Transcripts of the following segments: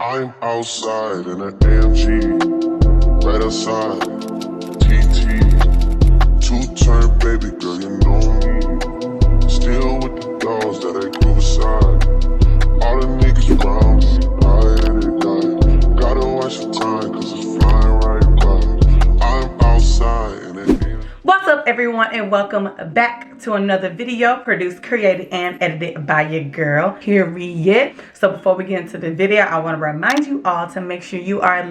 I'm outside in an AMG, right outside, TT, two-turn baby girl, you know me, still with the dolls that I grew beside, all the niggas around me, I gotta watch the time cause it's flying right by, I'm outside in an AMG. What's up everyone, and welcome back to another video produced, created, and edited by your girl, period. So before we get into the video, I want to remind you all to make sure you are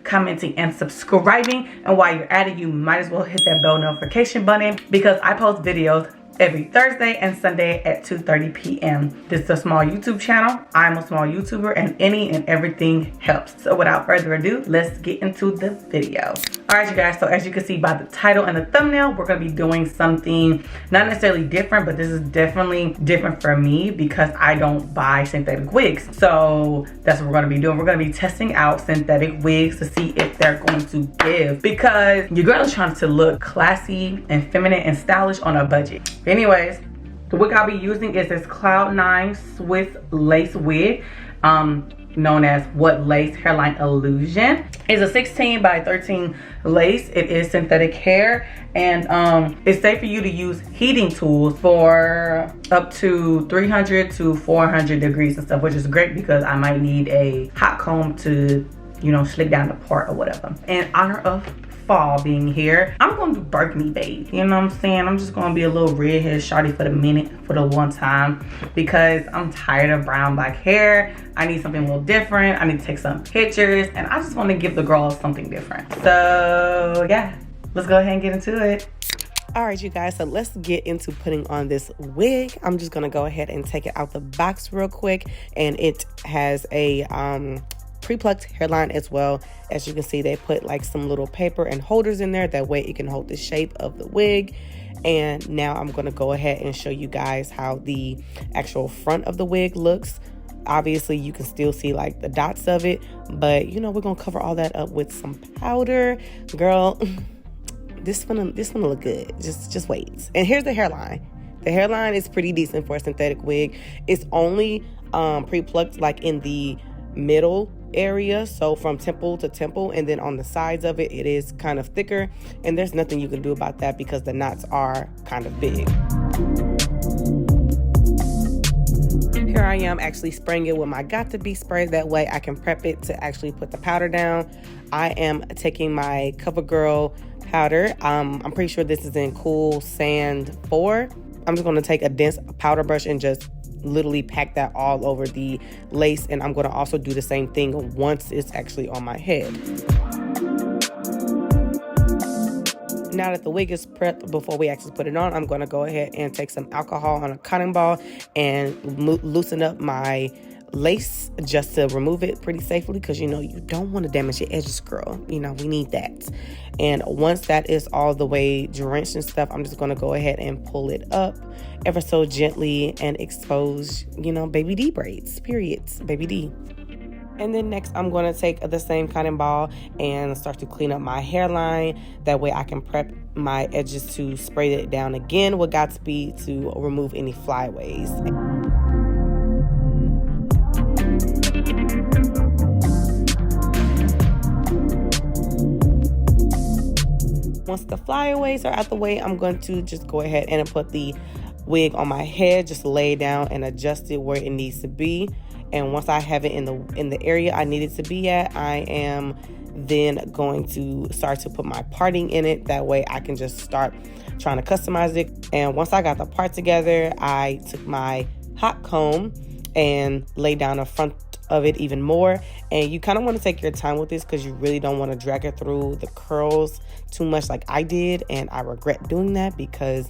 commenting, and subscribing. And while you're at it, you might as well hit that bell notification button because I post videos every Thursday and Sunday at 2:30 p.m. This is a small YouTube channel. I'm a small YouTuber, and any and everything helps. So without further ado, let's get into the video. All right, you guys, so as you can see by the title and the thumbnail, we're gonna be doing something not necessarily different, but this is definitely different for me because I don't buy synthetic wigs. So that's what we're gonna be doing. We're gonna be testing out synthetic wigs to see if they're going to give, because your girl is trying to look classy and feminine and stylish on a budget. Anyways, the wig I'll be using is this Cloud9 Swiss lace wig, known as What Lace Hairline Illusion. It's a 16 by 13 lace. It is synthetic hair, and it's safe for you to use heating tools for up to 300 to 400 degrees and stuff, which is great because I might need a hot comb to, you know, slick down the part or whatever. In honor of fall being here, I'm gonna do Burgundy babe, you know what I'm saying? I'm just gonna be a little redhead shawty for the minute, for the one time, because I'm tired of brown black hair. I need something a little different. I need to take some pictures, and I just want to give the girls something different. So yeah, let's go ahead and get into it. All right, you guys, so let's get into putting on this wig. I'm just gonna go ahead and take it out the box real quick, and it has a pre-plucked hairline as well. As you can see, they put like some little paper and holders in there, that way it can hold the shape of the wig. And now I'm going to go ahead and show you guys how the actual front of the wig looks. Obviously you can still see like the dots of it, but you know, we're gonna cover all that up with some powder. Girl, this one look good. Just wait. And here's the hairline. The hairline is pretty decent for a synthetic wig. It's only pre-plucked like in the middle area, so from temple to temple, and then on the sides of it, it is kind of thicker, and there's nothing you can do about that because the knots are kind of big. Here I am actually spraying it with my Got To Be spray, that way I can prep it to actually put the powder down. I am taking my CoverGirl powder. I'm pretty sure this is in Cool Sand 4. I'm just going to take a dense powder brush and just literally pack that all over the lace, and I'm going to also do the same thing once it's actually on my head. Now that the wig is prepped, before we actually put it on, I'm going to go ahead and take some alcohol on a cotton ball and loosen up my lace just to remove it pretty safely, because you know you don't want to damage your edges, girl. You know, we need that. And once that is all the way drenched and stuff, I'm just going to go ahead and pull it up ever so gently and expose, you know, baby D braids, periods, baby D. And then next, I'm going to take the same cotton ball and start to clean up my hairline. That way I can prep my edges to spray it down again with Got To Be to remove any flyaways. Once the flyaways are out the way, I'm going to just go ahead and put the wig on my head, just lay it down and adjust it where it needs to be. And once I have it in the area I need it to be at, I am then going to start to put my parting in it. That way I can just start trying to customize it. And once I got the part together, I took my hot comb and laid down the front of it even more. And you kind of want to take your time with this because you really don't want to drag it through the curls too much like I did, and I regret doing that because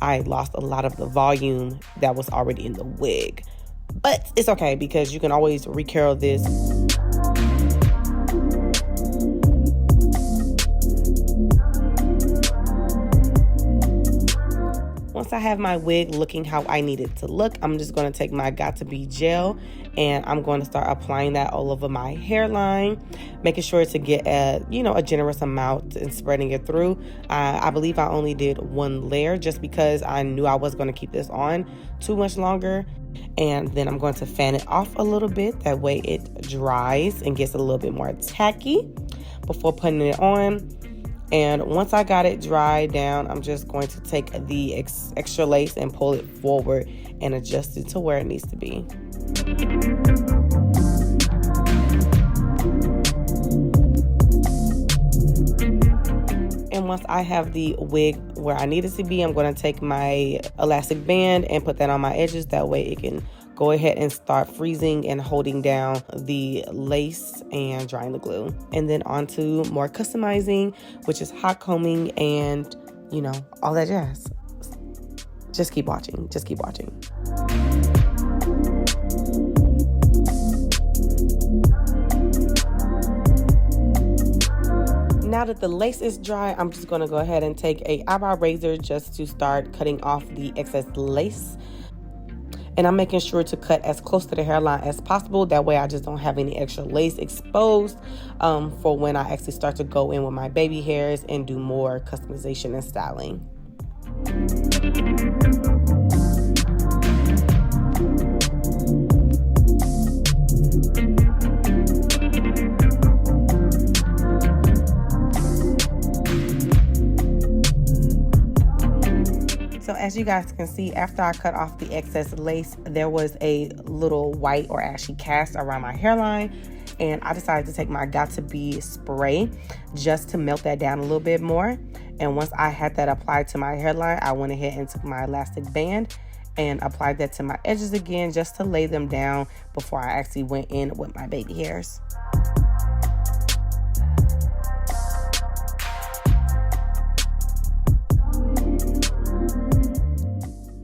I lost a lot of the volume that was already in the wig. But it's okay because you can always recurl this. Once once I have my wig looking how I need it to look, I'm just going to take my Got2b gel and I'm going to start applying that all over my hairline, making sure to get a generous amount and spreading it through. I believe I only did one layer just because I knew I was going to keep this on too much longer. And then I'm going to fan it off a little bit. That way it dries and gets a little bit more tacky before putting it on. And once I got it dried down, I'm just going to take the extra lace and pull it forward and adjust it to where it needs to be. And once I have the wig where I need it to be, I'm going to take my elastic band and put that on my edges. That way it can go ahead and start freezing and holding down the lace and drying the glue. And then on to more customizing, which is hot combing and, all that jazz. Just keep watching. Just keep watching. Now that the lace is dry, I'm just going to go ahead and take a eyebrow razor just to start cutting off the excess lace. And I'm making sure to cut as close to the hairline as possible. That way I just don't have any extra lace exposed for when I actually start to go in with my baby hairs and do more customization and styling. So as you guys can see, after I cut off the excess lace, there was a little white or ashy cast around my hairline. And I decided to take my Got2b spray just to melt that down a little bit more. And once I had that applied to my hairline, I went ahead and took my elastic band and applied that to my edges again just to lay them down before I actually went in with my baby hairs.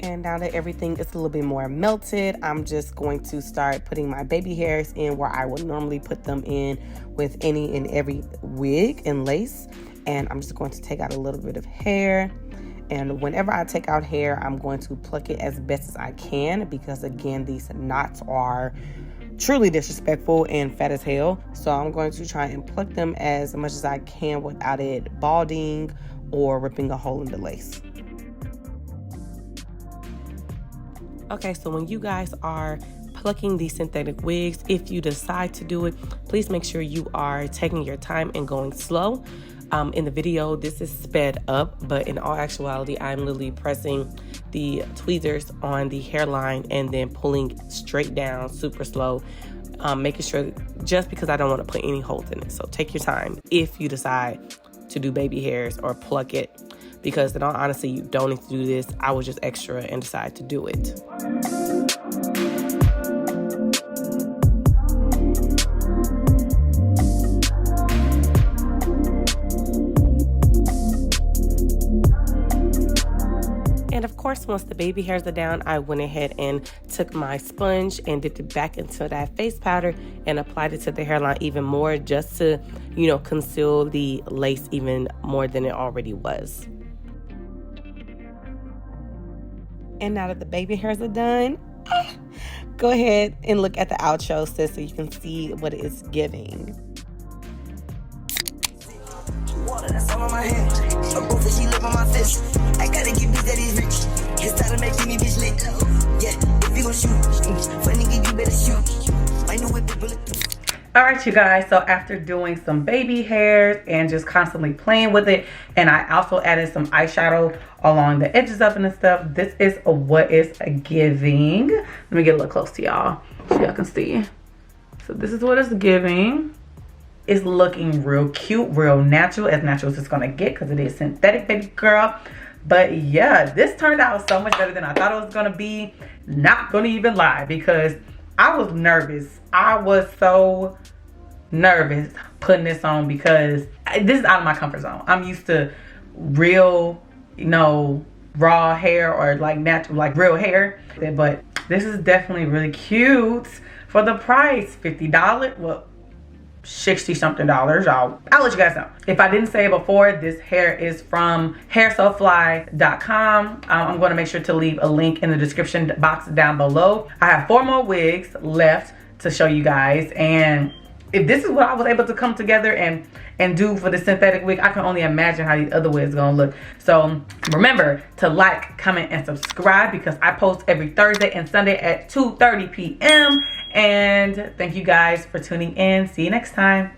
And now that everything is a little bit more melted, I'm just going to start putting my baby hairs in where I would normally put them in with any and every wig and lace. And I'm just going to take out a little bit of hair. And whenever I take out hair, I'm going to pluck it as best as I can because, again, these knots are truly disrespectful and fat as hell. So I'm going to try and pluck them as much as I can without it balding or ripping a hole in the lace. Okay, so when you guys are plucking these synthetic wigs, if you decide to do it, please make sure you are taking your time and going slow. In the video, this is sped up, but in all actuality, I'm literally pressing the tweezers on the hairline and then pulling straight down super slow, making sure, just because I don't want to put any holes in it. So take your time if you decide to do baby hairs or pluck it, because in all honesty, you don't need to do this. I was just extra and decided to do it. And of course, once the baby hairs are down, I went ahead and took my sponge and dipped it back into that face powder and applied it to the hairline even more, just to, conceal the lace even more than it already was. And now that the baby hairs are done, go ahead and look at the outro, sis, so you can see what it is giving. Water that's all on my hand. A booth that she live on my fist. I gotta get bitch that is rich. It's time to make me bitch lit. Yeah, if you gon' shoot, funny nigga, you better shoot. I know what the bullet do. All right, you guys, so after doing some baby hairs and just constantly playing with it, and I also added some eyeshadow along the edges of it and stuff, this is what it's giving. Let me get a little close to y'all so y'all can see. So this is what it's giving. It's looking real cute, real natural as it's gonna get, because it is synthetic, baby girl. But yeah, this turned out so much better than I thought it was gonna be. Not gonna even lie, because I was nervous. I was so nervous putting this on because this is out of my comfort zone. I'm used to real, raw hair or like natural, like real hair. But this is definitely really cute for the price, $50. Well, $60 something. I'll let you guys know. If I didn't say it before, this hair is from hairsofly.com. I'm going to make sure to leave a link in the description box down below. I have 4 more wigs left to show you guys, and if this is what I was able to come together and do for the synthetic wig, I can only imagine how these other wigs gonna look. So remember to like, comment, and subscribe, because I post every Thursday and Sunday at 2:30 p.m. And thank you guys for tuning in. See you next time.